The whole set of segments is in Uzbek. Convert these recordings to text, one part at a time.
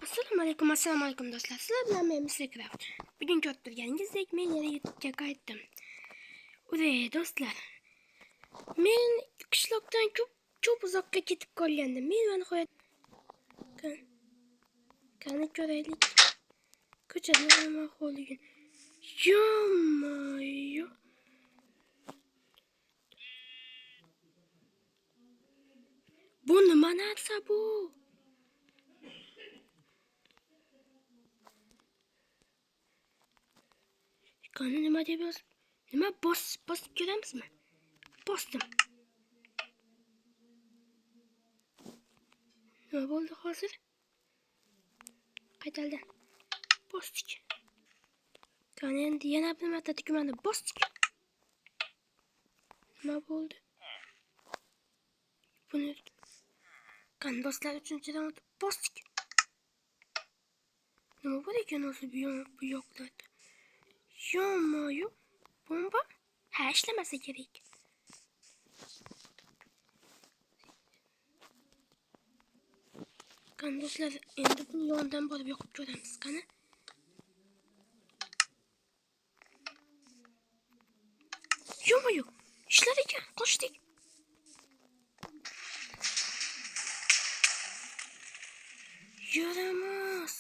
Assalomu alaykum do'stlar. Sizlar bilan men Mr. Bugun ko'rib turganingizdek men yana YouTube'ga qaytdim. Do'stlar, men qishloqdan ko'p uzoqqa ketib qolgandim. Men nihoyat qani ko'raylik. Ko'chalar nima ahvolligini. Yo-moyo. Bu nima narsa bu? Qani nima deb yoz? Nima bosib ko'ramizmi? Bosdim. Nima bo'ldi hozir? Qaytaldi. Bosdik. Qani endi yana bir marta tugmani bosdik. Nima bo'ldi? Buni qani do'stlar, 3-dan bosdik. Nima bo'lar ekan o'zi bu yoqlarda? Yo-moyo, bomba? Ha, ishlamasa kerak. Qani do'stlar, endi buni yondan borib yoqib ko'ramiz. Qani? Yo-moyo, ishlar ekan, qochdik. Yaramaz.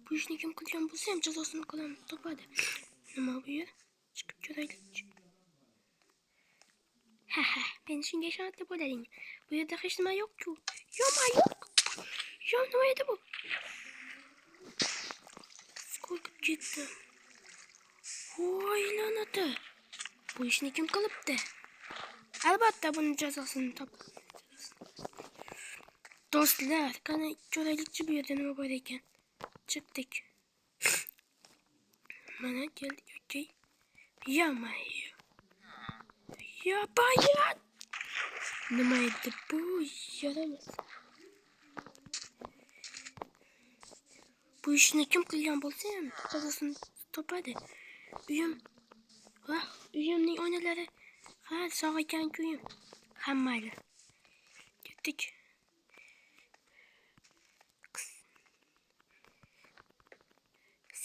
Bu ishni kim qilgan bo'lsa ham jazosini topadi. Nima bu yer? Chiqib ko'raylik. Ha, men shunga ishonib bo'lading. Bu yerda hech nima yo'q-ku. Yo-moyo. Yo, nima edi bu? Qo'rqib ketdim. Voy la'nati. Bu ishni kim qilibdi? Albatta buni jazosini topadi. Do'stlar, qani ko'raylikchi bu yerda nima bor ekan. Chiqdik. Mana keldik, okey. Yo-moyo. Ya bayat. Nima edi bu? Yaramaz. Bu ishni kim qilgan bo'lsa ham jazosini topadi. Uyimning oynalari sog' ekan-ku uyim. Hammayli. Ketdik.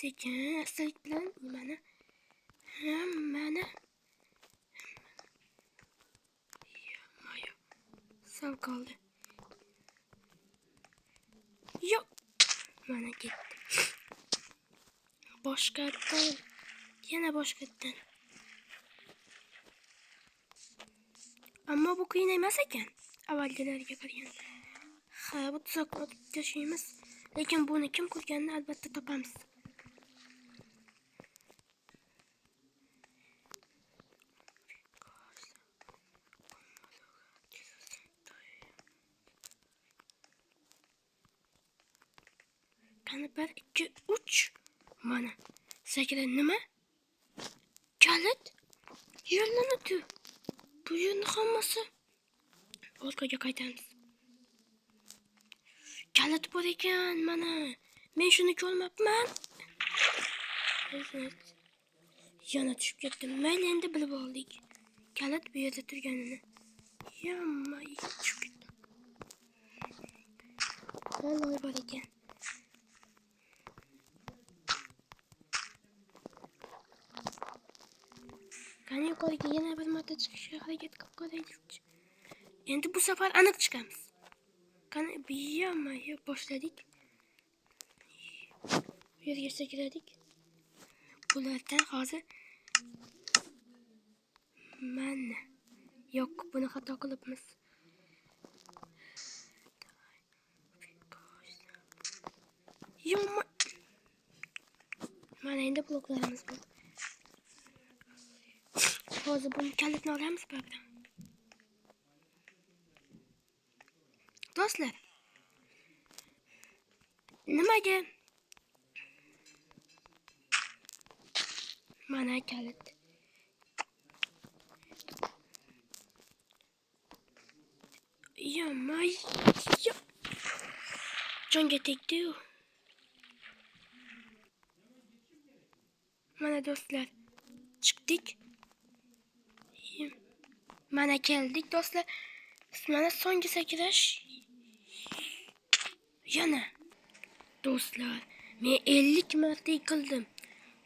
Sekin, astalik bilan nimani? Hammani. Yo-moyo. Sal qoldi. Yo'q. Mana ketdi. Boshqatdan. Yana boshqatdan. Ammo bu qiyin emas ekan. Avvalgilarga qaraganda. Ha, bu tuzoqni otib tashlaymiz. Lekin buni kim qilganini albatta topamiz. Qani 1, 2, 3. Mana. Sakra nima? Kalit? Yerlanadi. Bu yerni hammasi orqaga qaytamiz. Kalit bor ekan, mana. Men shuni ko'rmabman. Yana tushib ketdim. Mayli, endi bilib oldik. Kalit bu yerda turganini. Yo-moyo, tushib ketdim. Voy bor ekan. Qani yuqoriga yana bir marta chiqishga harakat qilib ko'raylik. Endi bu safar aniq chiqamiz. Qani yo-moyo, boshladik. Bu yerga sakradik. Bulardan hozir mana. Yo'q, buni xato qilibmiz. Mana endi bloklarimiz bor. Hozir buni kalitni olamiz barda. Do'stlar, nimaga? Mana kalit. Yo-moyo. Jonga tegdi-yu. Mana do'stlar, chiqdik. Mana keldik do'stlar. Mana so'nggi sakrash. Yana do'stlar, men 50 marta yiqildim,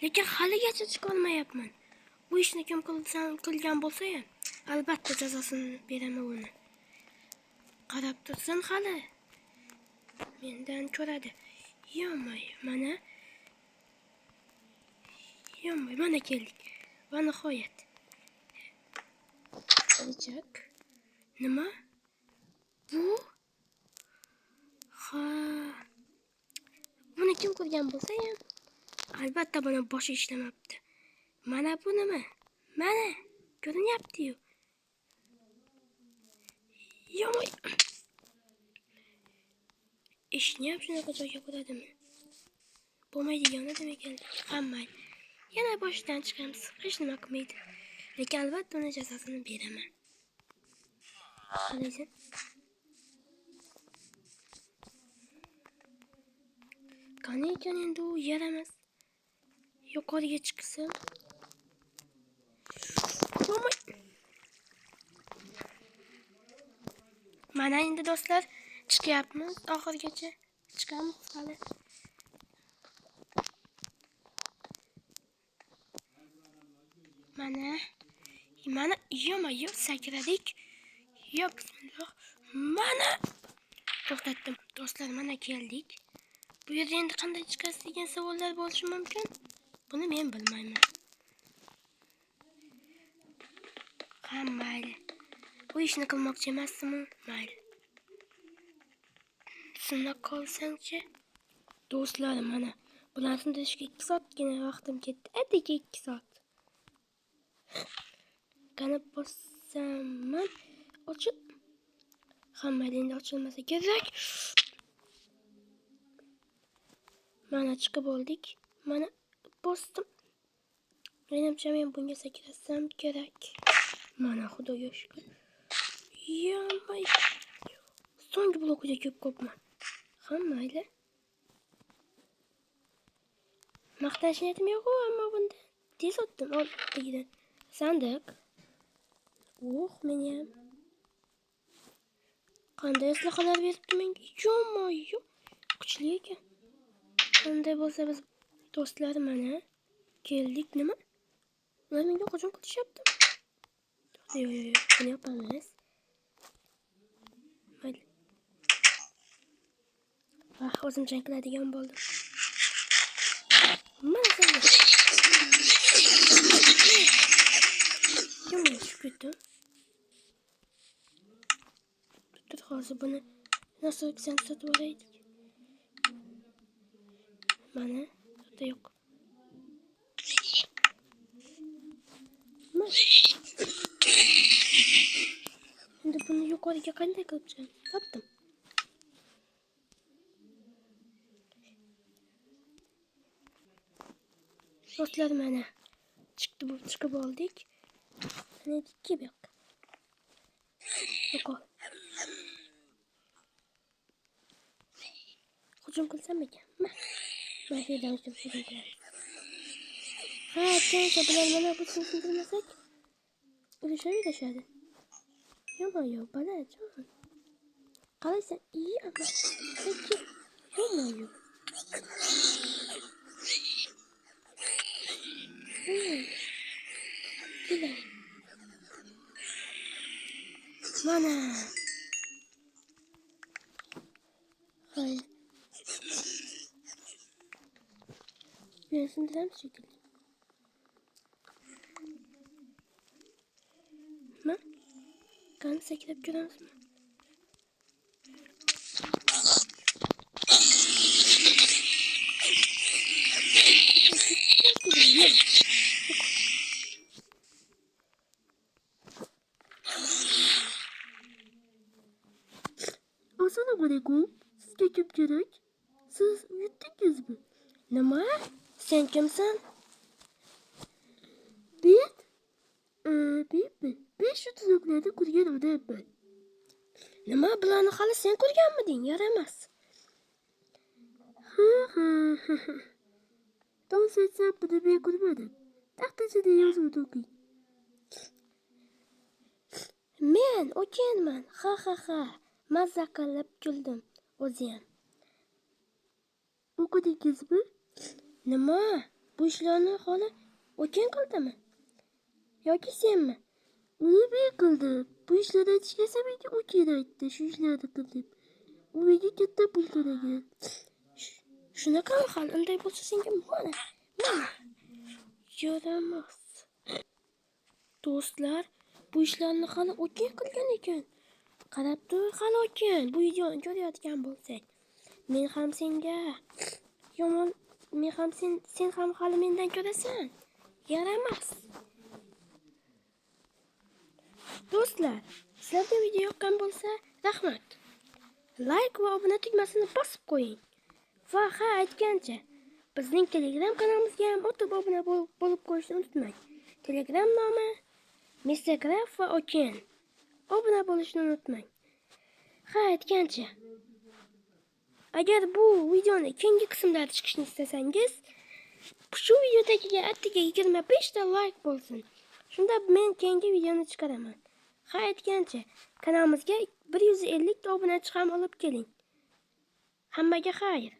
lekin haligacha chiqolmayapman. Bu ishni kim qilgan bo'lsa ham, albatta jazosini beraman uni. Qarab tursin hali. Mendan ko'radi. Yo'may, mana keldik. Va nihoyat. Olacak. Nima? Bu? Ha. Buni kim ko'rgan bo'lsa ham, albatta buni boshi ishlamabdi. Mana bu nima? Mana ko'rinyapti-yu. Yo'may. Ishni ham shunaqa joyga qo'yadimi? Bo'lmaydigani demak ekan. Hammaydi. Yana boshdan chiqamiz. Hech nima qilmaydi. Lekin albatta uni jazosini beraman. Qaraysan. Qani ekan endi u yaramas. Yuqoriga chiqsam. Mana endi do'stlar, chiqyapmiz oxirgacha. Chiqamiz hali. Mana yo'q sakradik. Yo bismillah. Mana to'xtatdim. Do'stlar, mana keldik. Bu yerda endi qanday chiqasiz degan savollar bo'lishi mumkin. Buni men bilmayman. Ha, mayli. Bu ishni qilmoqchi emasmi? Mayli. Sinab qolsangchi. Do'stlar, mana bularni sindirishga 2 soatgina vaqtim ketdi. Atigi 2 soat. Qani bosaman. Ochib. Hamma endi ochilmasa kerak. Mana chiqib oldik. Mana bosdim. Menimcha men bunga sakrasam kerak. Mana xudoga shukr. Yo'may. So'nggi blokga ko'p-ko'pman. Hammayli. Maqtash niyatim yo'q, ammo bunda tez o'tdim oldigidan. Sandiq. Men ham. Qanday aslahalar beribdi menga? Yo'may. Kuchli ekan. Qanday bo'lsa biz do'stlar mana keldik. Nima? Ular menga hujum qilishyapti. Yo'q, buni yapamiz. Mayli. O'zim jang qiladigan bo'ldim. Mana senga. Yo'q, shukr. Tur hozir buni nasıl sotib olaylik. Mana burada yo'q. Endi buni yuqoriga qanday qilib chiqaman? Topdim. Do'stlar, mana chiqib oldik. Mana ikki bu yoqqa. Yo'q. Hujum qilsam ekan. Mana shu yerdan hujum qilamiz. Ha, tencha bilan mana bu sindirmasak urishaverishadi. Yo'q, balajon. Qaraysan, iyi ama. Peki. Yo'q. Gel. Mana. Hayır. Ben sindiren bir şekilde. Kan sekirip görüyoruz mu? Assalamualaikum. Sizga kim kerak? Siz yutdingizmi? Nima? Sen kimsan? Ben şu tuzaklarda ko'rgan odamman. Nima, bularni hali sen ko'rganmiding? Yaramas. Dans etsam buni men ko'rmadim. Taxtachada yozuvni o'qing. Men o'qiyman. Ha. Mazza qilib kuldim o'zim. o'qidingizmi? Nima? Bu ishlarni hali Oken qildimi? Yoki senmi? Uni men qildim. Bu ishlarni aytishga esa menga Oken aytdi, shu ishlarni qil deb. U menga katta pul to'lagan. Shunaqa hal, unday bo'lsa senga mana. Yaramas. Do'stlar, bu ishlarni hali Oken qilgan ekan. Qarab tur, hali Oken. Bu videoni ko'rayotgan bo'lsak, men ham senga yomon, men ham sen ham hali mendan ko'rasan. Yaramas. Do'stlar, sizlarga video yoqqan bo'lsa, rahmat. Like va obuna tugmasini bosib qo'ying. Va aytgancha, bizning Telegram kanalimizga ham o'tib obuna bo'lib qo'yishni unutmang. Telegram nomi Mr.Craft va Oken. Obuna bo'lishni unutmang. Aytgancha, agar bu videoni keyingi qismlarda chiqishini istasangiz, shu videodagiga attiga 25 ta like bo'lsin. Shunda men keyingi videoni chiqaraman. Aytgancha, kanalimizga 150 ta obunachi ham olib keling. Hammaga xayr.